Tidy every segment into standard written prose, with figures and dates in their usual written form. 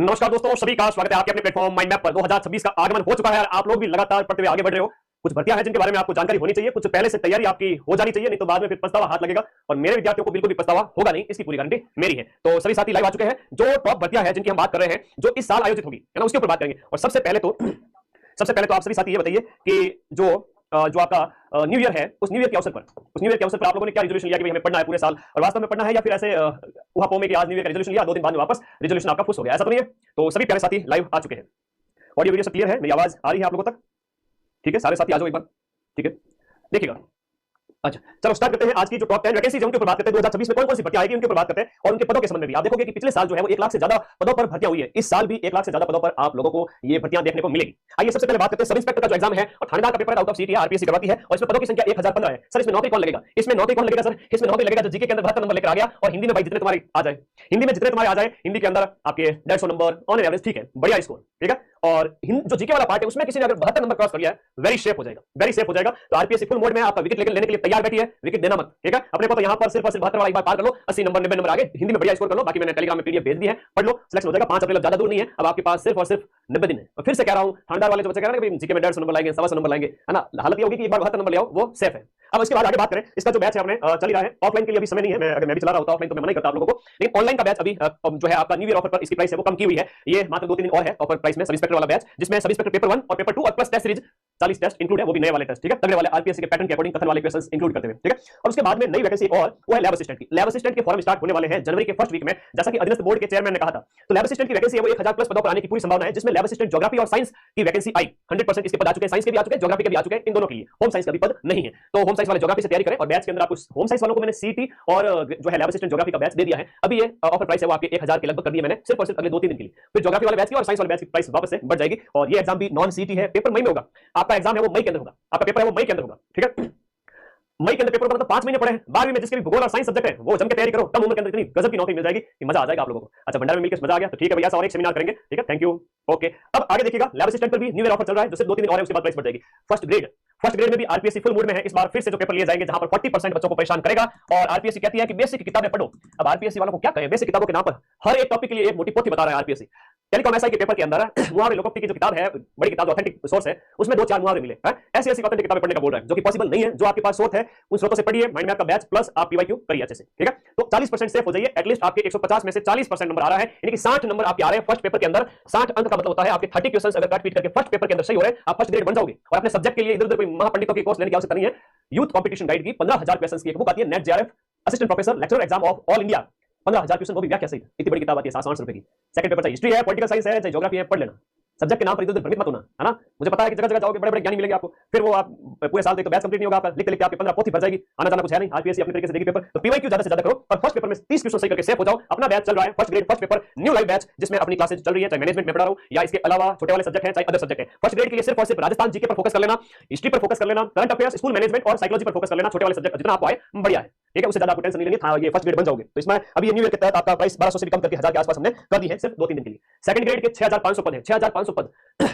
नमस्कार दोस्तों, सभी का स्वागत है आपके अपने प्लेटफॉर्म माइंड मैप पर। 2026 का आगमन हो चुका है और आप लोग भी लगातार पढ़ते हुए आगे बढ़ रहे हो। कुछ भर्तियां हैं जिनके बारे में आपको जानकारी होनी चाहिए, कुछ पहले से तैयारी आपकी हो जानी चाहिए, नहीं तो बाद में फिर पछतावा हाथ लगेगा। और मेरे विद्यार्थियों को बिल्कुल भी पछतावा होगा नहीं, इसकी पूरी गारंटी मेरी है। तो सभी साथी लाइव आ चुके हैं। जो टॉप भर्तियां हैं जिनकी हम बात कर रहे हैं, जो इस साल आयोजित होगी, है ना, उसके ऊपर बात करेंगे। और सबसे पहले तो आप सभी साथी ये बताइए कि जो आपका न्यू ईयर है, उस न्यू ईयर के अवसर पर आप लोगों ने क्या रिजोल्यूशन लिया कि भाई हमें पढ़ना है पूरे साल, और वास्तव में पढ़ना है या फिर ऐसे उहापोह में कि आज न्यू ईयर का रिजोल्यूशन लिया, 2 दिन बाद में वापस रिजोल्यूशन आपका फुस हो गया, ऐसा तो नहीं है। तो सभी प्यारे साथी लाइव आ चुके हैं। ऑडियो वीडियो सब क्लियर है, मेरी आवाज आ रही है आप लोगों तक? ठीक है, सारे साथी आ जाओ एक बार। ठीक है, देखिएगा। अच्छा, चलो स्टार्ट करते हैं। आज की जो टॉप 10 वैकेंसीज उनके ऊपर बात करते हैं। 2026 में कौन-कौन सी भर्तियां आएगी उनके ऊपर बात करते हैं, और उनके पदों के संबंध में भी। आप देखोगे कि पिछले साल जो है वो 1 लाख से ज्यादा पदों पर भर्तियां हुई है। इस साल भी 1 लाख से ज्यादा पदों पर आप लोगों को ये भर्तियां देखने को मिलेगी। आइए सबसे पहले बात करते हैं सब इंस्पेक्टर का जो एग्जाम है और थानेदार का पेपर आउट ऑफ सीट या आरपीएससी करवाती है, और इसमें पदों की संख्या 1015 है। सर इसमें नौकरी कौन लगेगा? इसमें नौकरी कौन लगेगा सर? इसमें नौकरी लगेगा जो जीके के अंदर 72 नंबर लेकर आ गया, और हिंदी में भाई जितने तुम्हारे आ जाए, हिंदी में जितने तुम्हारे आ जाए, हिंदी के अंदर आपके 150 नंबर ऑन एवरेज, ठीक है, बढ़िया स्कोर, ठीक है। और जो जीके वाला पार्ट है उसमें किसी ने अगर 72 नंबर क्रॉस कर लिया है, वेरी सेफ हो जाएगा, वेरी सेफ हो जाएगा। तो आरपीएससी फुल मोड में आपका विकेट लेने के लिए तैयार बैठी है, विकेट देना मत, ठीक है। अपने को तो यहां पर सिर्फ 72 वाला एक बार पार कर लो, 80 नंबर 90 नंबर आगे, हिंदी में बढ़िया स्कोर कर लो। बाकी मैंने टेलीग्राम में पीडीएफ भेज दी है, पढ़ लो, सिलेक्शन हो जाएगा। 5 अप्रैल ज्यादा दूर नहीं है, अब आपके पास सिर्फ और सिर्फ 90 दिन है। और फिर से कह रहा हूं, थानेदार वाले जो बच्चे कह रहे हैं कि जीके में 150 नंबर लाएंगे, 125 नंबर लाएंगे, है ना, हालत ये होगी कि एक बार 72 नंबर ले आओ, वो सेफ है। अब इसके बाद आगे बात करें, इसका जो बैच है अपने चल ही रहा है। ऑफलाइन के लिए अभी समय नहीं है, अगर मैं भी चला रहा होता ऑफलाइन तो मैं मना ही करता आप लोगों को, लेकिन ऑनलाइन का बैच अभी जो है आपका न्यू ईयर ऑफर पर इसकी प्राइस है वो कम की हुई है। ये मात्र 2-3 दिन और है ऑफर प्राइस में। सब इंस्पेक्टर वाला बैच, जिसमें सब इंस्पेक्टर पेपर 1 और पेपर 2 और plus test series 40 test include है, वो भी नए वाले टेस्ट, ठीक है, तगड़े वाले आरपीएससी के पैटर्न के अकॉर्डिंग कथन वाले क्वेश्चंस इंक्लूड करते हुए, ठीक है। और उसके बाद में नई वैकेंसी और वो है लैब असिस्टेंट की। लैब असिस्टेंट के फॉर्म स्टार्ट होने वाले हैं जनवरी के फर्स्ट वीक में, जैसा कि अधीनस्थ बोर्ड के चेयरमैन ने कहा था। तो लैब असिस्टेंट की वैकेंसी है वो 1000 प्लस पदों पर आने की पूरी संभावना है, जिसमें लैब असिस्टेंट ज्योग्राफी और साइंस की वैकेंसी आई 100% इसके पद आ चुके हैं। साइंस के भी आ चुके हैं, ज्योग्राफी के भी आ चुके हैं, इन दोनों के लिए। होम साइंस का भी पद नहीं है, तो होम साइंस वाले ज्योग्राफी से तैयारी करें। और बैच के अंदर आपको होम साइंस वालों को मैंने सीटी और जो है लैब असिस्टेंट ज्योग्राफी का बैच दे दिया है। अभी ये ऑफर प्राइस है वो आपके 1000 के लगभग कर दिया मैंने, सिर्फ और सिर्फ अगले 2-3 दिन के लिए। फिर ज्योग्राफी वाले बैच की और साइंस वाले बैच की प्राइस वापस से बढ़ जाएगी। और ये एग्जाम भी नॉन सीटी है, पेपर मई में होगा। आपका एग्जाम है वो मई के अंदर होगा, आपका पेपर है वो मई के अंदर होगा, ठीक है। मई के अंदर पेपर का मतलब 5 महीने पड़े हैं। 12वीं में जिसके भी भूगोल और साइंस सब्जेक्ट है वो जम के तैयारी करो, कम उम्र के अंदर इतनी गजब की नौकरी मिल जाएगी कि मजा आ जाएगा आप लोगों को। अच्छा, भंडार में मिलकर मजा आ गया तो ठीक है भैया, और एक सेमिनार करेंगे, ठीक है, थैंक यू, ओके। अब आगे देखिएगा, लैब असिस्टेंट पर भी न्यू ईयर ऑफर चल रहा है, जो सिर्फ 2-3 दिन और है, उसके बाद प्राइस बढ़ जाएगी। फर्स्ट ग्रेड में भी आरपीएससी फुल मूड में है। इस बार फिर से जो पेपर लिए जाएंगे जहां पर 40% बच्चों को परेशान करेगा, और आरपीएससी कहती है कि बेसिक किताबें पढ़ो। अब आरपीएससी वालों को क्या कहें, बेसिक किताबों के नाम पर हर एक टॉपिक के लिए एक मोटी पोथी बता रहा है आरपीएससी। टेलीकॉम एसआई के पेपर के अंदर मुहावरे लोकोक्ति की जो किताब है, बड़ी किताब, ऑथेंटिक सोर्स है, उसमें 2-4 मुहावरे मिले हैं। ऐसी ऑथेंटिक किताबें पढ़ने का बोल रहा है, जो कि पॉसिबल नहीं है। जो आपके पास सोर्स है उन स्रोतों से पढ़िए, माइंड मैप का बैच प्लस आप पीवाईक्यू करिए अच्छे से, ठीक है। तो 40% सेफ हो जाइए। एटलीस्ट आपके 150 में से 40% नंबर आ रहा है, यानी कि 60 नंबर आपके आ रहे हैं फर्स्ट पेपर के अंदर। 60 अंक का मतलब होता है आपके 30 क्वेश्चंस अगर काट पीट करके फर्स्ट पेपर के अंदर सही हो रहे हैं, आप फर्स्ट ग्रेड बन जाओगे। और अपने सब्जेक्ट के लिए इधर-उधर कोई महापंडितों की कोर्स लेने की आवश्यकता नहीं है। यूथ कंपटीशन गाइड की 15000 क्वेश्चंस की एक बुक आती है, net JRF assistant professor lecturer exam of all India. 15000 question, वो भी व्याख्या सहित। इतनी बड़ी किताब आती है, 700 रुपए की। सेकंड पेपर चाहे हिस्ट्री है, पॉलिटिकल साइंस है, चाहे ज्योग्राफी है, पढ़ लेना। सब्जेक्ट के नाम पर इधर भ्रमित मत होना, है ना। मुझे पता है कि जगह जगह जाओगे बड़े बड़े ज्ञानी मिलेंगे आपको, फिर वो आप पूरे साल तक तो बैच कंप्लीट नहीं होगा आपका, लिखते लिखते आपके 15 पोथी भर जाएगी। आना जाना कुछ है नहीं, आरपीएससी अपने तरीके से देगी पेपर। तो पीवाईक्यू ज्यादा से ज्यादा करो और फर्स्ट पेपर में 30 क्वेश्चन सही करके सेफ हो जाओ। अपना बैच चल रहा है, first grade first paper new live batch, जिसमें अपनी क्लासेस चल रही है, चाहे मैनेजमेंट में पढ़ा रहा हूं या इसके अलावा छोटे वाले सब्जेक्ट हैं, चाहे अदर सब्जेक्ट है। फर्स्ट ग्रेड के लिए सिर्फ और सिर्फ राजस्थान जीके पर फोकस कर लेना, हिस्ट्री पर फोकस कर लेना, करंट अफेयर्स, स्कूल मैनेजमेंट और साइकोलॉजी पर फोकस कर लेना। छोटे वाले सब्जेक्ट जितना आपको आए बढ़िया है, ठीक है, उससे ज्यादा आपको टेंशन नहीं लेनी था, ये फर्स्ट ग्रेड बन जाओगे। तो इसमें अभी ये न्यू ईयर के तहत आपका प्राइस 1200 से भी कम करके 1000 के आसपास हमने कर दी है, सिर्फ 2-3 दिन के लिए। सेकंड ग्रेड के 6500 पद है, 6500 पद।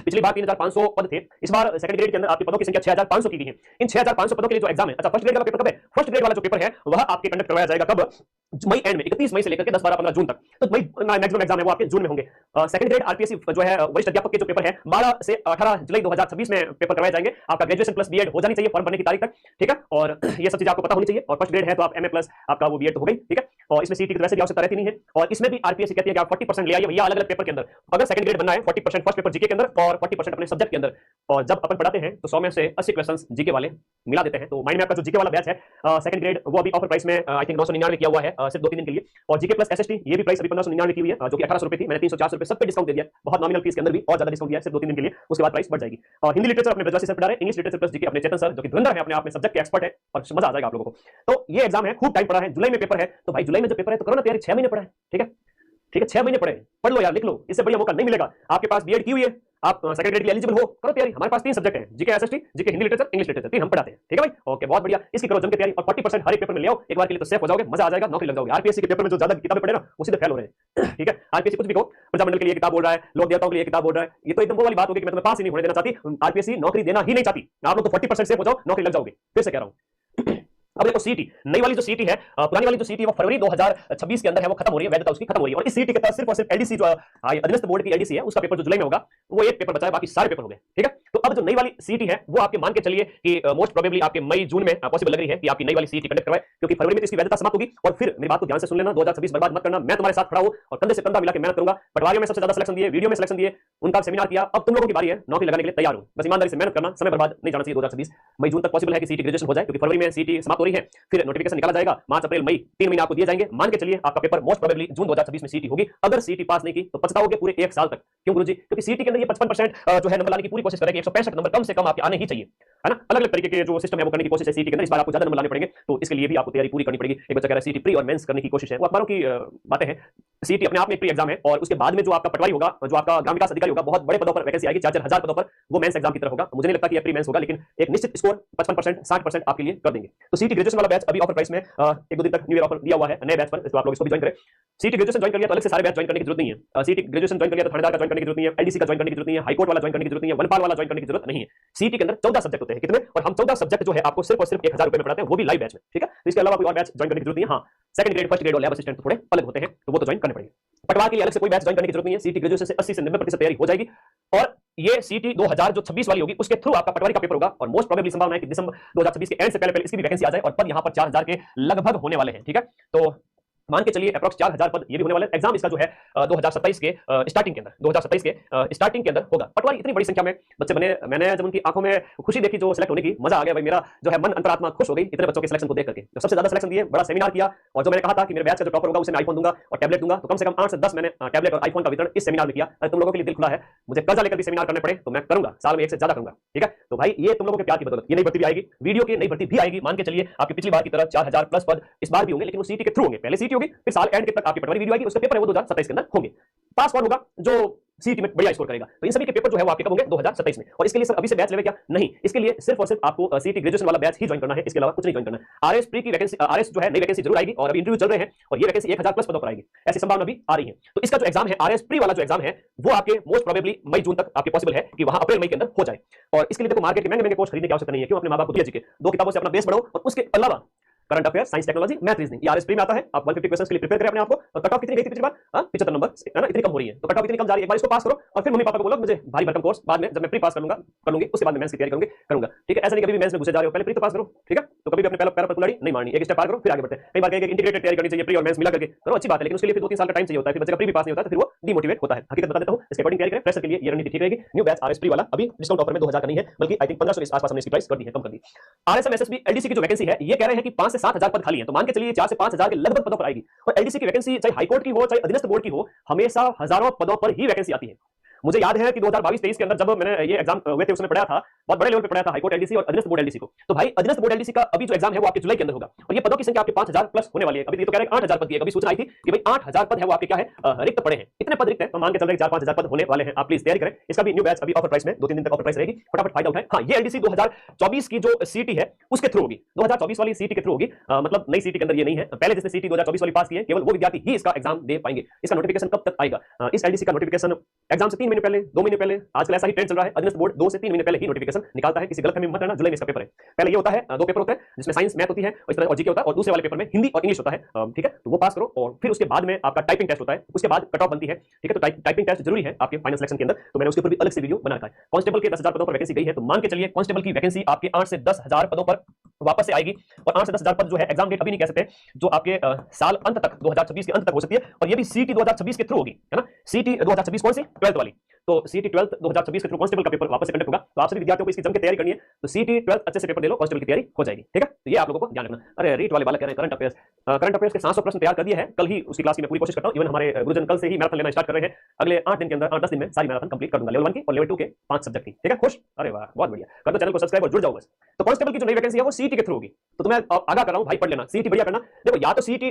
पिछली बार 3500 पद थे, इस बार सेकंड ग्रेड के अंदर आपके पदों की संख्या 6500 की गई है। इन 6500 पदों के लिए जो एग्जाम है, अच्छा फर्स्ट ग्रेड वाला पेपर कब है? फर्स्ट ग्रेड वाला जो पेपर है वह आपके कंडक्ट करवाया जाएगा कब? मई एंड में, 31 मई से लेकर के 10, 12, 15 जून तक। तो मई मैक्सिमम एग्जाम है वो आपके जून में होंगे। सेकंड ग्रेड आरपीएससी जो है वरिष्ठ अध्यापक के जो पेपर है 12 से 18 जुलाई 2026 में पेपर करवाए जाएंगे। आपका ग्रेजुएशन प्लस बीएड हो जानी चाहिए फॉर्म भरने की तारीख तक, ठीक है। और ये सब चीजें आपको पता होनी चाहिए। और फर्स्ट ग्रेड है तो आप एमए प्लस आपका वो बीएड तो हो गई, ठीक है। और इसमें सीटी की वैसे भी आवश्यकता रहती नहीं है। और इसमें भी आरपीएससी कहती है कि आप 40% ले आइए भैया अलग अलग पेपर के अंदर। अगर सेकंड ग्रेड बनना है 40% फर्स्ट पेपर जीके के अंदर और 40% अपने सब्जेक्ट के अंदर। और जब अपन पढ़ाते हैं तो 100 में से 80 क्वेश्चंस जीके वाले मिला देते हैं। तो माइंड मैप का जो जीके वाला बैच है सेकंड ग्रेड, वो अभी ऑफर प्राइस में आई थिंक 999 किया हुआ है सिर्फ 2-3 दिन के लिए। और जीके प्लस एसएसटी ये भी प्राइस अभी 1599 की हुई है, जो कि 1800 रुपए थी। मैंने 300-400 रुपए सब पे डिस्काउंट दे दिया, बहुत नॉमिनल फीस के अंदर भी और ज्यादा डिस्काउंट दिया है सिर्फ 2-3 दिन के लिए। उसके बाद प्राइस बढ़ जाएगी। और हिंदी लिटरेचर अपने ब्रजवासी सर पढ़ा रहे हैं, इंग्लिश लिटरेचर प्लस जीके अपने चेतन सर, जो कि धुरंधर है अपने आप में, सब्जेक्ट के एक्सपर्ट है, और मजा आ जाएगा आप लोगों को। तो ये एग्जाम है, खूब टाइम पड़ा है, जुलाई में पेपर है। तो भाई जुलाई में जो पेपर है तो करो ना तैयारी, 6 महीने पड़ा है, ठीक है, ठीक है, 6 महीने पड़े, पढ़ लो यार, लिख लो। इससे बढ़िया मौका नहीं मिलेगा। आपके पास बीएड की हुई है, आप सेकंड ग्रेड के लिए एलिजिबल हो, करो तैयारी। हमारे पास 3 सब्जेक्ट हैं, GK SST, GK Hindi literature, English literature, 3 हम पढ़ाते हैं, ठीक है भाई, ओके, बहुत बढ़िया। इसकी करो जम के तैयारी और 40% हर एक पेपर में ले आओ एक बार के लिए, तो सेफ हो जाओगे, मजा आ जाएगा, नौकरी लग जाओगे। आरपीएससी के पेपर में जो ज्यादा किताबें पढ़े ना वो सीधे फेल हो रहे हैं, ठीक है। आरपीएससी कुछ भी कहो, प्रजामंडल के लिए किताब बोल रहा है, लोक देवताओं के लिए किताब बोल रहा है, ये तो एकदम वो वाली बात होगी कि मैं तुम्हें पास ही नहीं होने देना चाहती। आरपीएससी नौकरी देना ही नहीं चाहती। आप लोग तो 40% सेफ हो जाओ, नौकरी लग जाओगे। फिर से कह रहा हूं अब देखो सीटी नई वाली जो सीटी है, पुरानी वाली जो सीटी है वो फरवरी 2026 के अंदर है, वो खत्म हो रही है, वैधता उसकी खत्म हो रही है। और इस सीटी के तहत सिर्फ और सिर्फ एलडीसी जो अधीनस्थ बोर्ड की एलडीसी है उसका पेपर जो जुलाई में होगा वो एक पेपर बचा है, बाकी सारे पेपर हो गए। ठीक है, तो अब जो नई वाली सीटी है वो आपके मान के चलिए कि मोस्ट प्रोबेबली आपके मई जून में पॉसिबल लग रही है कि आपकी नई वाली सीटी कंडक्ट करवाए, क्योंकि फरवरी में तो इसकी वैधता समाप्त होगी। और फिर मेरी बात को ध्यान से सुन लेना, 2026 बर्बाद मत करना, मैं तुम्हारे साथ खड़ा हूं और कंधे से कंधा मिला के मेहनत करूंगा। पटवारियों में सबसे ज्यादा सिलेक्शन दिए, वीडियो में सिलेक्शन दिए, उनका सेमिनार किया, अब तुम लोगों की बारी है, नौकरी लगाने के लिए तैयार हूं। बस ईमानदारी से मेहनत करना, समय बर्बाद नहीं जाना चाहिए। 2026 मई जून तक पॉसिबल है कि सीटी ग्रेजुएशन हो जाए, क्योंकि फरवरी में सीटी समाप्त हो रही है, फिर नोटिफिकेशन निकाला जाएगा, मार्च अप्रैल मई 3 महीने आपको दिए जाएंगे। मान के चलिए आपका पेपर मोस्ट प्रोबेबली जून 2026 में सीटी होगी। अगर सीटी पास नहीं की तो पछताओगे पूरे 1 साल तक। क्यों गुरुजी? क्योंकि सीटी के अंदर ये 55% जो है नंबर लाने की पूरी कोशिश करेगी, 165 नंबर कम से कम आपके आने ही चाहिए, है ना। अलग अलग तरीके के जो सिस्टम है वो करने की कोशिश है सीटी के अंदर, इस बार आपको ज्यादा नंबर लाने पड़ेंगे, तो इसके लिए भी आपको तैयारी पूरी करनी पड़ेगी। एक बच्चा कह रहा है सीटी प्री और मेंस करने की कोशिश है, वो अखबारों की बातें हैं। सीटी अपने आप में एक प्री एग्जाम है, और उसके बाद में जो आपका पटवारी होगा, जो आपका ग्राम विकास अधिकारी होगा, बहुत बड़े पदों पर वैकेंसी आएगी, 4-4 हजार पदों पर, वो मेंस एग्जाम की तरह होगा। मुझे नहीं लगता कि प्री मेंस होगा, लेकिन एक निश्चित स्कोर 55% 60% आपके लिए कर देंगे। तो सीटी ग्रेजुएशन वाला बैच अभी ऑफर प्राइस में 1-2 दिन तक न्यू ईयर ऑफर दिया हुआ है नए बैच पर, तो आप लोग इसको भी ज्वाइन करें। सीटी ग्रेजुएशन ज्वाइन कर लिया तो अलग से सारे बैच ज्वाइन करने की जरूरत नहीं है। सीटी ग्रेजुएशन ज्वाइन कर लिया तो थानेदार का ज्वाइन करने की जरूरत नहीं है, एलडीसी का ज्वाइन करने की जरूरत नहीं है, हाईकोर्ट वाला ज्वाइन करने की जरूरत नहीं है, वनपाल वाला ज्वाइन करने की जरूरत नहीं है। सीटी के अंदर 14 सब्जेक्ट होते हैं, कितने? और हम 14 सब्जेक्ट जो है आपको सिर्फ और सिर्फ 1000 रुपए में पढ़ाते हैं, वो भी लाइव बैच में। ठीक है, तो इसके अलावा कोई और बैच ज्वाइन करने की जरूरत नहीं है। हाँ, सेकंड ग्रेड, फर्स्ट ग्रेड और लैब असिस्टेंट थोड़े अलग होते हैं, तो वो तो ज्वाइन करने पड़ेंगे। पटवार के लिए अलग से कोई बैच ज्वाइन करने की जरूरत नहीं है। सीटी ग्रेजुएशन से 80 से 90% तैयारी हो जाएगी, और ये सीटी 2026 वाली होगी, उसके थ्रू आपका पटवारी का पेपर होगा। और मोस्ट प्रोबेबली संभावना है कि दिसंबर 2026 के एंड से पहले इसकी भी वैकेंसी आ जाए, और पद यहां पर 4000 के लगभग होने वाले हैं। ठीक है, तो मान के चलिए अप्रॉक्स 4000 पद ये भी होने वाले। एग्जाम इसका जो है 2027 के स्टार्टिंग के अंदर, 2027 के स्टार्टिंग के अंदर होगा। पटवारी इतनी बड़ी संख्या में बच्चे बने, मैंने जब उनकी आंखों में खुशी देखी जो सिलेक्ट होने की, मजा आ गया भाई, मेरा जो है मन अंतरात्मा खुश हो गई इतने बच्चों के सिलेक्शन को देख करके। जो सबसे ज्यादा सिलेक्शन दिए, बड़ा सेमिनार किया, और जो मैंने कहा था कि मेरे बैच का जो टॉपर होगा उसे मैं आईफोन दूंगा और टैबलेट दूंगा, तो कम से कम 8 से 10 मैंने टैबलेट और आईफोन का वितरण इस सेमिनार में किया। अरे तुम लोगों के लिए दिल खुला है, मुझे कर्जा लेकर भी सेमिनार करने पड़े तो मैं करूंगा, साल में 1 से ज्यादा करूंगा। ठीक है, तो भाई ये तुम लोगों के प्यार की बदौलत ये नई भर्ती भी आएगी, वीडियो की नई भर्ती भी आएगी। मान के चलिए आपकी पिछली बार की तरह 4000 प्लस पद इस बार भी होंगे, लेकिन वो सीटी के थ्रू होंगे। पहले सीटी होगी, फिर साल एंड तक आपकी पटवारी वीडियो आएगी, उसका पेपर है वो 2027 के अंदर होंगे। पास कौन होगा? जो सीटी में बढ़िया स्कोर करेगा। तो इन सभी के पेपर जो है वो आपके कब होंगे? 2027 में। और इसके लिए सब अभी से बैच लेवे क्या? नहीं, इसके लिए सिर्फ और सिर्फ आपको सीटी ग्रेजुएशन वाला बैच ही ज्वाइन करना है, इसके अलावा कुछ नहीं ज्वाइन करना है। आरएस प्री की वैकेंसी, आरएस जो है नई वैकेंसी जरूर आएगी, और अभी इंटरव्यू चल रहे हैं, और ये वैकेंसी 1000 प्लस पदों पर आएगी, ऐसी संभावना भी आ रही है। तो इसका जो एग्जाम है आरएस प्री वाला जो एग्जाम है वो आपके मोस्ट प्रोबेबली मई जून तक आपके पॉसिबल है कि वहां अप्रैल मई के अंदर हो जाए। और इसके लिए देखो मार्केट के महंगे कोर्स खरीदने की आवश्यकता नहीं है। क्यों? अपने मां बाप को दिया जी के 2 किताबों से अपना बेस बढ़ाओ, और उसके अलावा current affair, science, technology, math, reasoning, ये आरएस प्री में आता है। आप 150 क्वेश्चंस के लिए प्रिपेयर करें अपने आप को। और कट ऑफ कितनी गई थी पिछली बार? 75 नंबर, है ना, इतनी कम हो रही है, तो कट ऑफ इतनी कम जा रही है, एक बार इसको पास करो, और फिर मम्मी पापा को बोलो मुझे भारी भरकम कोर्स बाद में जब मैं प्री पास कर लूंगी, उसके बाद में मेंस की तैयारी करूंगा। ठीक है, ऐसा नहीं कभी भी मेंस में घुसे जा रहे हो, पहले प्री तो पास करो। ठीक है, तो कभी भी अपने पैरों पर कुल्हाड़ी नहीं मारनी, एक स्टेप पार करो फिर आगे बढ़ते हैं। कई बार कहेंगे इंटीग्रेटेड तैयारी करनी चाहिए, प्री और मेंस मिला करके करो, अच्छी बात है, लेकिन उसके लिए फिर 2-3 साल का टाइम चाहिए होता है, फिर बच्चे का प्री भी पास नहीं होता है तो फिर वो डिमोटिवेट होता है। हकीकत बता देता हूं, इसके अकॉर्डिंग तैयारी करें, फ्रेशर के लिए ये रणनीति ठीक रहेगी। न्यू बैच आरएस प्री वाला अभी डिस्काउंट ऑफर में 2000 का नहीं है, बल्कि आई थिंक 1500 के आसपास हमने इसकी प्राइस कर दी है, कम कर दी। आरएसएम एसएसबी एलडीसी की जो वैकेंसी है ये कह रहे हैं कि 5 से 7000 पद खाली है, तो मान के चलिए 4 से 5000 के लगभग पदों पर आएगी। और एलडीसी की वैकेंसी चाहे हाईकोर्ट की हो चाहे अधीनस्थ बोर्ड की हो, हमेशा हजारों पदों पर ही वैकेंसी आती है। मुझे याद है कि 2022-23 के अंदर जब मैंने ये एग्जाम हुए थे उसमें पढ़ा था, बहुत बड़े लेवल पे पढ़ा था हाईकोर्ट एलडीसी और अधीनस्थ बोर्ड एलडीसी को। तो भाई अधीनस्थ बोर्ड एलडीसी का अभी जो एग्जाम है वो आपके जुलाई के अंदर होगा, और ये पदों की संख्या आपके 5000 प्लस होने वाली है। अभी तो कह रहे हैं 8000 पद की है, कभी सूचना आई थी कि भाई 8000 पद है वो आपके क्या है रिक्त पड़े हैं। इतने पद रिक्त हैं, तो मान के चल रहे 4-5 हजार पद होने वाले हैं। आप प्लीज तैयारी करें, इसका भी न्यू बैच अभी ऑफर प्राइस में 2-3 दिन तक ऑफर प्राइस रहेगी, फटाफट फायदा उठाएं। हाँ, ये एलडीसी 2024 की जो सीटी है उसके थ्रू होगी, 2024 वाली सीटी के थ्रू होगी, मतलब नई सीटी के अंदर ये नहीं है। पहले जिसने सीटी 2024 वाली पास की है केवल वो विद्यार्थी ही इसका एग्जाम दे पाएंगे। इसका नोटिफिकेशन कब तक आएगा? इस एलडीसी का नोटिफिकेशन एग्जाम से 3 महीने पहले, 2 महीने पहले, आजकल ऐसा ही ट्रेंड चल रहा है, अधीनस्थ बोर्ड 2 से 3 महीने पहले ही नोटिफिकेशन निकालता है। किसी गलतफहमी में मत रहना, जुलाई में इसका पेपर है। पहले ये होता है 2 पेपर होते हैं जिसमें साइंस मैथ होती है और इस तरह और जीके होता है, और दूसरे वाले पेपर में हिंदी और इंग्लिश होता है। ठीक है, तो वो पास करो, और फिर उसके बाद में आपका टाइपिंग टेस्ट होता है, उसके बाद कट ऑफ बनती है। ठीक है, तो टाइपिंग टेस्ट जरूरी है आपके फाइनल सिलेक्शन के अंदर, तो मैंने उसके ऊपर भी अलग से वीडियो बना रखा है। कांस्टेबल के 10000 पदों पर वैकेंसी गई है, तो मान के चलिए कांस्टेबल की वैकेंसी आपके 8 से 10000 पदों पर वापस से आएगी। और 8 से 10000 पद जो है एग्जाम डेट अभी नहीं कह सकते, जो आपके साल अंत तक 2026 के अंत तक हो सकती है, और ये भी सीटी 2026 के थ्रू होगी, है ना। सीटी 2026 कौन सी? 12th वाली। तो सीटी 12th 2026 के थ्रू कांस्टेबल का पेपर वापस से कंडक्ट होगा। तो आप सभी विद्यार्थियों को इसकी जम के तैयारी करनी है, तो सीटी 12th अच्छे से पेपर दे लो, कांस्टेबल की तैयारी हो जाएगी। ठीक है, तो ये आप लोगों को ध्यान रखना। अरे रीट वाले बालक कह रहे हैं करंट अफेयर्स के 700 प्रश्न तैयार कर दिए हैं, कल ही उसकी क्लास की मैं पूरी कोशिश करता हूं। इवन हमारे गुरुजन कल से ही मैराथन लेना स्टार्ट कर रहे हैं, अगले 8 दिन के अंदर 8-10 दिन में सारी मैराथन कंप्लीट कर दूंगा, लेवल 1 की और लेवल 2 के 5 सब्जेक्ट की। ठीक है, खुश? अरे वाह, बहुत बढ़िया। कर दो चैनल को सब्सक्राइब और जुड़ जाओ बस। तो कांस्टेबल की जो नई वैकेंसी है वो सीटी के थ्रू होगी, तो तुम्हें आगाह कर रहा हूं भाई, पढ़ लेना, सीटी बढ़िया करना। देखो, या तो सीटी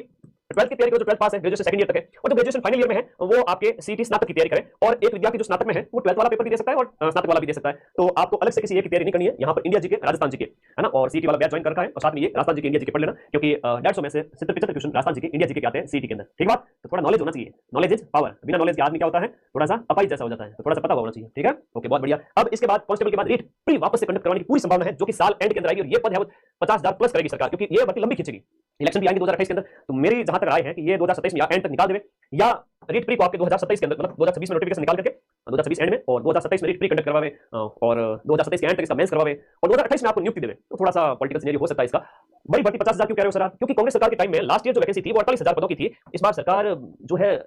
12th की तैयारी को जो 12th पास है, ग्रेजुएशन सेकंड ईयर तक है, और जो ग्रेजुएशन फाइनल ईयर में है वो आपके सीईटी स्नातक की तैयारी करे। और एक विद्यार्थी जो स्नातक में है वो 12th वाला पेपर भी दे सकता है और स्नातक वाला भी दे सकता है। तो आपको अलग से किसी एक की तैयारी नहीं करनी है। यहाँ पर इंडिया जीके, राजस्थान जीके, है ना, और सीईटी वाला बैच ज्वाइन कर रखा है, और साथ में ये राजस्थान जीके, इंडिया जीके पढ़ लेना, क्योंकि 150 में से 70-75 question Rajasthan GK, India GK के आते हैं सीईटी के अंदर। ठीक बात? तो थोड़ा नॉलेज होना चाहिए। Knowledge is power. बिना नॉलेज के आदमी क्या होता है, थोड़ा सा अपाहिज जैसा हो जाता है। तो थोड़ा सा पता होना चाहिए। ठीक है, ओके, बहुत बढ़िया। अब इसके बाद कांस्टेबल के बाद रीट प्री वापस से कंडक्ट करवाने की पूरी संभावना है, जो कि साल एंड के अंदर आएगी, और ये पद है वो 50,000 प्लस करेगी सरकार, क्योंकि ये भर्ती लंबी खींचेगी। इलेक्शन भी आएंगे 2028 के अंदर। तो मेरी जहां तक राय है कि ये 2027 में या एंड तक निकाल देवे, या रीट प्री को आपके 2027 के अंदर, मतलब 2026 में नोटिफिकेशन निकाल करके 2026 एंड में और 2027 में रीट प्री कंडक्ट करवावे, और 2027 के एंड तक इसका मेंस करवावे, और 2028 में आपको नियुक्ति देवे। तो थोड़ा सा पॉलिटिकल सिनेरियो हो सकता है इसका। बड़ी भर्ती 50,000 क्यों कह रहे हो सर आप? क्योंकि कांग्रेस सरकार के टाइम में लास्ट ईयर जो वैकेंसी थी वो 48,000 पदों की थी। इस बार सरकार जो है,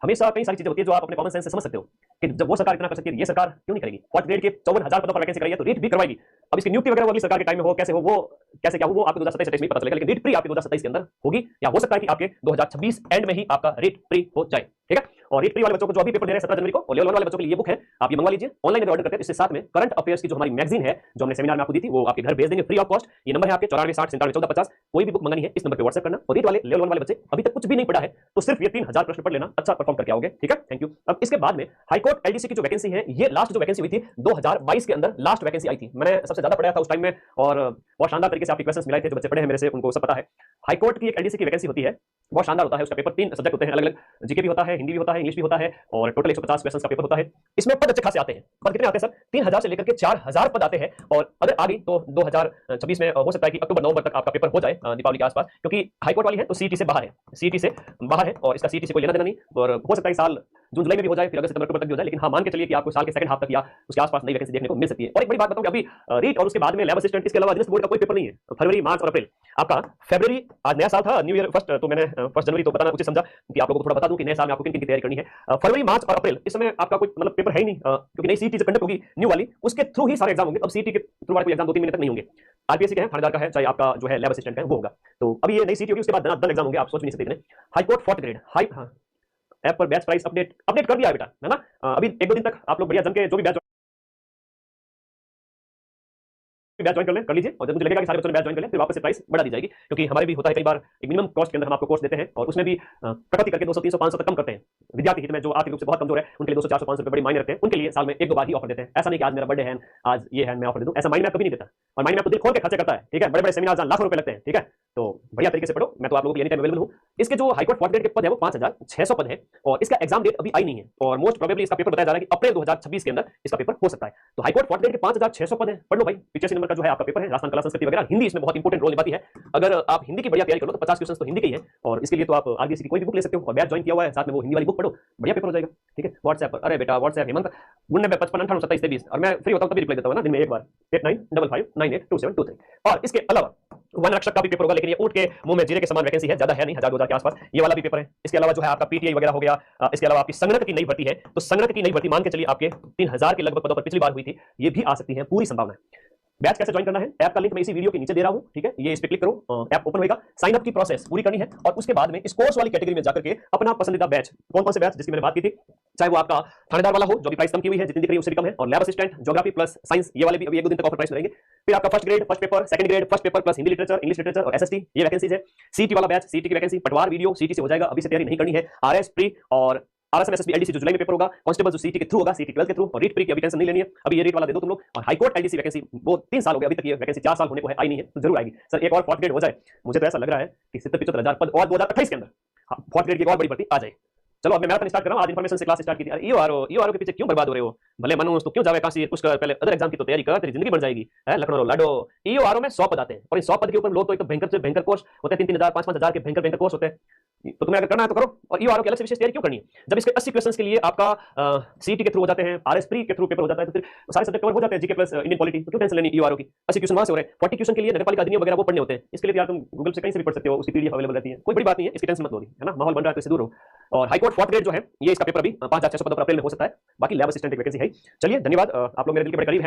हमेशा कई सारी चीजें होती है जो आप अपने कॉमन सेंस से समझ सकते हो कि जब वो सरकार इतना कर सकती है, ये सरकार क्यों नहीं करेगी? फोर्थ ग्रेड के 54,000 पदों पर वैकेंसी कराई है, तो रीट भी करवाएगी। अब इसकी नियुक्ति वगैरह वो अगली सरकार के टाइम में हो, कैसे हो, वो कैसे क्या हो, वो आपको 2027 में पता चलेगा, लेकिन रीट प्री आपके 2027 के अंदर होगी, या हो सकता है कि आपके 2026 एंड में ही आपका रीट प्री हो जाए। ठीक है, और रीट प्री वाले बच्चों को जो अभी पेपर दे रहे हैं 17 जनवरी को, और लेवल 1 वाले बच्चों के लिए ये बुक है, आप ये मंगवा लीजिए, ऑनलाइन अगर ऑर्डर करते हैं। इसके साथ में करंट अफेयर्स की जो हमारी मैगजीन है, जो हमने सेमिनार में आपको दी थी, वो आपके घर भेज देंगे फ्री ऑफ कॉस्ट। ये नंबर है आपके 94 60 97 14 50। कोई भी बुक मंगानी है इस नंबर पे व्हाट्सएप करना। और रीट वाले, लेवल 1 वाले बच्चे अभी तक कुछ भी नहीं पढ़ा है, तो सिर्फ ये 3000 प्रश्न पढ़ लेना, अच्छा परफॉर्म करके आओगे। ठीक है, थैंक यू। अब इसके बाद में हाईकोर्ट एलडीसी की जो वैकेंसी है, ये लास्ट जो वैकेंसी हुई थी 2022 के अंदर, लास्ट वैकेंसी आई थी। मैंने सबसे ज्यादा पढ़ाया था उस टाइम में, और बहुत शानदार तरीके से आपके क्वेश्चंस मिलाए थे। जो बच्चे पढ़े हैं मेरे से, उनको सब पता है। हाईकोर्ट की एक एलडीसी की वैकेंसी होती है, बहुत शानदार होता है। उसका पेपर 3 सब्जेक्ट होते हैं अलग अलग, जीके भी होता है, हिंदी भी होता है, इंग्लिश भी होता है, और टोटल 150 क्वेश्चंस का पेपर होता है। इसमें पद अच्छे खासे आते हैं। पद कितने आते हैं सर? 3000 से लेकर के 4000 पद आते हैं। और अगर आ गई तो 2026 में हो सकता है कि अक्टूबर नवंबर तक आपका पेपर हो जाए, दीपावली के आसपास, क्योंकि हाईकोर्ट वाली है तो सीईटी से बाहर है, सीईटी से बाहर है, और इसका सीईटी से कोई लेना देना नहीं। और हो सकता है साल जून जुलाई में भी हो जाए, फिर अगस्त सितंबर अक्टूबर तक भी हो जाए, लेकिन हाँ मान के चलिए कि आपको साल के सेकंड हाफ तक या उसके आसपास नई वैकेंसी देखने को मिल सकती है। और एक बड़ी बात बताऊं कि अभी रीट और उसके बाद में लैब असिस्टेंट, इसके अलावा अधीनस्थ बोर्ड का कोई पेपर नहीं है। फरवरी, मार्च और अप्रैल आपका, फरवरी आज नया साल था, न्यू ईयर फर्स्ट, तो मैंने 1 जनवरी तो बताना उचित समझा कि आप लोगों को थोड़ा बता दूं कि नए साल में आपको किन किन की तैयारी करनी है। फरवरी, मार्च और अप्रैल, इस समय आपका कोई मतलब पेपर है ही नहीं, क्योंकि नई सीईटी से कंडक्ट होगी न्यू वाली, उसके थ्रू ही सारे एग्जाम होंगे। अब सीईटी के थ्रू वाला कोई एग्जाम 2-3 महीने तक नहीं होंगे। आरपीएससी का है, थानेदार का है, चाहे आपका जो है लैब असिस्टेंट का है, वो होगा। तो अभी ये नई सीईटी होगी, उसके बाद दन एग्जाम होंगे, आप सोच नहीं सकते इतने। हाईकोर्ट 4th ग्रेड, हाई, हाँ, ऐप पर बैच प्राइस अपडेट कर दिया है बेटा, है ना। अभी 1-2 दिन तक आप लोग बढ़िया जम के जो भी बैच ज्वाइन कर लें, कर लीजिए। और जब मुझे लगेगा कि सारे बच्चों ने बैच ज्वाइन कर लें, फिर वापस से प्राइस बढ़ा दी जाएगी, क्योंकि हमारे भी होता है कई बार एक मिनिमम कॉस्ट के अंदर हम आपको कोर्स देते हैं, और उसमें भी कटौती करके 200 300 500 तक कम करते हैं। विद्यार्थी हित में जो आर्थिक रूप से बहुत कमजोर है, उनके लिए 200 400 500 रुपए बड़ी मायने रखते हैं। उनके लिए साल में 1-2 बार ही ऑफर देते हैं। ऐसा नहीं कि आज मेरा बर्थडे है, आज ये है, मैं ऑफर दे दूं, ऐसा माइंड में कभी नहीं देता। और माइंड में आपको दिल खोल के खर्चे करता है। ठीक है, बड़े बड़े सेमिनार लाखों रुपए लगते हैं। ठीक है, तो बढ़िया तरीके से पढ़ो। मैं तो आप लोगों के लिए एनी टाइम अवेलेबल हूं। इसके जो हाईकोर्ट 4th ग्रेड के पद है वो 5600 पद है, और इसका एग्जाम डेट अभी आई नहीं है, और मोस्ट प्रोबेबली इसका पेपर बताया जा रहा है कि अप्रैल 2026 के अंदर इसका पेपर हो सकता है। तो हाईकोर्ट 4th ग्रेड के 5600 पद है, पढ़ लो भाई। 85 नंबर का जो है आपका पेपर है, राजस्थान कला संस्कृति वगैरह, हिंदी इसमें बहुत इंपॉर्टेंट रोल निभाती है। अगर आप हिंदी की बढ़िया तैयारी करो तो 50 क्वेश्चन तो हिंदी के ही है, और इसके लिए तो आप आरबीएससी की कोई भी बुक ले सकते हो, और बैच ज्वाइन किया हुआ है, साथ में वो हिंदी वाली बुक पढ़ो, बढ़िया पेपर हो जाएगा। ठीक है, व्हाट्सएप पर, अरे बेटा व्हाट्सएप हेमंत 99 55 58 27 23, और मैं फ्री होता हूं तभी रिप्लाई देता हूं ना, दिन में एक बार, 8955982723। और इसके अलावा वन रक्षक का भी पेपर होगा, लेकिन ये ऊंट के मुंह में जीरे के समान वैकेंसी है, ज्यादा है नहीं, 1000-2000 के आसपास, ये वाला भी पेपर है। इसके अलावा जो है आपका पीटीआई वगैरह हो गया। इसके अलावा आपकी संगणक की नई भर्ती है, तो संगणक की नई भर्ती मान के चलिए आपके 3000 के लगभग पदों पर पिछली बार हुई थी, ये भी आ सकती है, पूरी संभावना है। बैच कैसे ज्वाइन करना है, ऐप का लिंक मैं इसी वीडियो के नीचे दे रहा हूं। ठीक है, ये इस पे क्लिक करो, ऐप ओपन होगा, साइन अप की प्रोसेस पूरी करनी है, और उसके बाद में इस कोर्स वाली कैटेगरी में जाकर के अपना पसंदीदा बैच, कौन कौन से बैच जिसकी मैंने बात की थी, चाहे वो आपका थानेदार वाला हो जो भी प्राइस कम की हुई है, जितनी दिख रही है उससे भी कम है, और lab assistant, geography plus science, ये वाले भी अभी 1-2 दिन तक ऑफर प्राइस मिलेंगे। फिर आपका first grade first paper, second grade first paper plus Hindi literature, English literature और एसएसटी, ये वैकेंसीज है। सीटी वाला बैच, सीटी की वैकेंसी, पटवार वीडियो सीटी से हो जाएगा, अभी से तैयारी नहीं करनी है। आरएस प्री और आरएसएम एसएसबी एलडीसी जो जुलाई में पेपर होगा, कांस्टेबल जो सीटी के थ्रू होगा, सीटी 12 के थ्रू, और रीट प्री की अभी टेंशन नहीं लेनी है, अभी ये रीट वाला दे दो तुम लोग। और हाईकोर्ट एलडीसी वैकेंसी वो 3 साल हो गए, अभी तक ये वैकेंसी 4 साल होने को है, आई नहीं है, तो जरूर आएगी सर। एक और 4th ग्रेड हो जाए, मुझे तो ऐसा लग रहा है कि 70-75 पद और 2028 के अंदर 4th ग्रेड की एक और बड़ी भर्ती आ जाए। चलो अब मैं मैराथन स्टार्ट कर रहा हूं, आज इन्फॉर्मेशन से क्लास स्टार्ट की थी। अरे ईओआरओ के पीछे क्यों बर्बाद हो रहे हो? भले मनुष्य तो क्यों जावे काशी, कुछ कर, पहले अदर एग्जाम की तो तैयारी कर, तेरी जिंदगी बन जाएगी। है लखनऊ लाडो। ईओआरओ में 100 पद आते हैं, और इन 100 पद के ऊपर लोग तो एक तो भयंकर से भयंकर कोर्स होते हैं, 3-3 हजार 5-5 हजार के भयंकर कोर्स होते हैं। तो तुम्हें अगर करना है तो करो, और ईओआरओ की अलग से विशेष तैयारी क्यों करनी है, जब इसके 80 क्वेश्चंस के लिए आपका सीटी के थ्रू हो जाते हैं, आरएस प्री के थ्रू पेपर हो जाता है, तो फिर सारे सब्जेक्ट कवर हो जाते हैं, जीके प्लस इंडियन पॉलिटी, तो क्यों टेंशन लेनी ईओआरओ की। 80 क्वेश्चन वहां से हो रहे हैं, 40 क्वेश्चन के लिए नगरपालिका अधिनियम वगैरह वो पढ़ने होते हैं, इसके लिए यार तुम गूगल से कहीं से भी पढ़ सकते हो, उसकी पीडीएफ अवेलेबल रहती है, कोई बड़ी बात नहीं है, इसकी टेंशन मत लो, है ना, माहौल बन रहा है तो इससे दूर हो। और हाईकोर्ट 4th ग्रेड जो है, ये इसका पेपर अभी 5600 पदों पर अप्रैल में हो सकता है, बाकी लैब असिस्टेंट की वैकेंसी है। चलिए धन्यवाद, आप लोग मेरे दिल के बड़े करीब हैं।